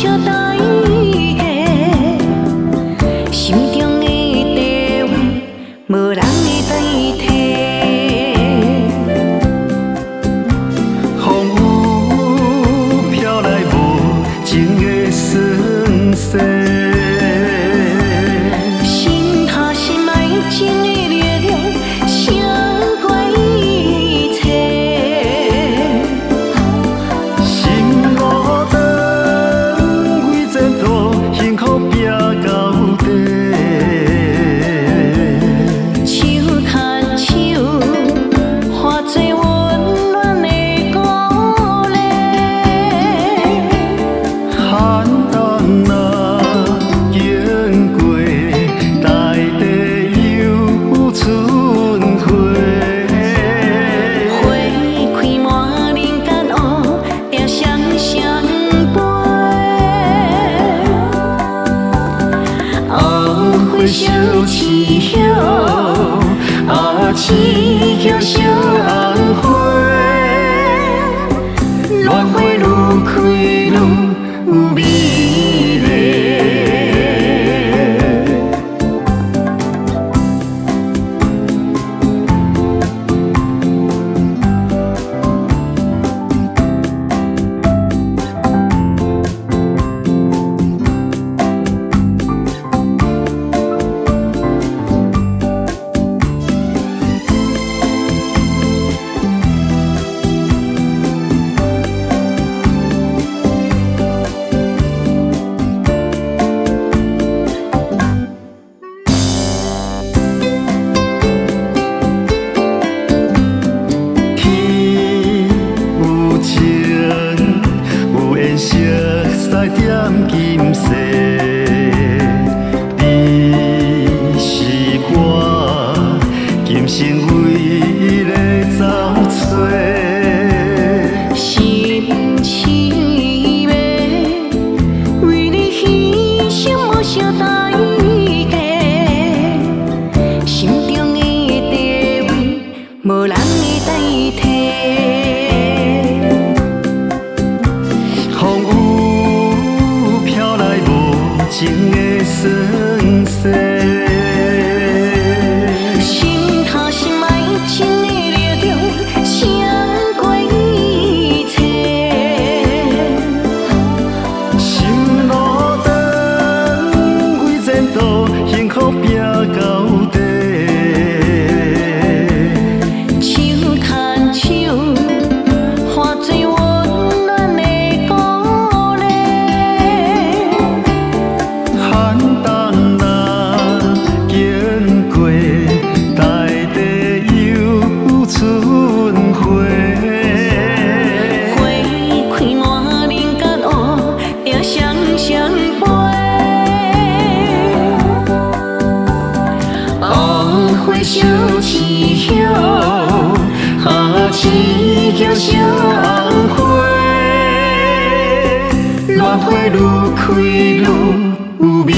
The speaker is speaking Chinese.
小代价，心中的地位无人会代替。风雨飘来无情的酸涩，心头心爱情的力量胜过一切。心路长，为前途幸福拼到底。手牵手，化作温暖的鼓励。寒冬若经过，大地又春花。花开满人间黑，也双双飞。黑花小刺叶，刺叶小红花。乱花愈开愈有美丽。色彩点金色，你是我今生唯一的找找。心凄美，为你牺牲无小代价，心中的地位无人会代替。风雨飘来无情的酸涩，心头心爱情的力量胜过一切。心路长，为前途幸福拼到底。手牵手，化作温暖的鼓励。寒冬若经过，大地又春花。花开满人间黑，也双双飞。黑花小刺叶，刺叶小红花。乱花愈开愈有美。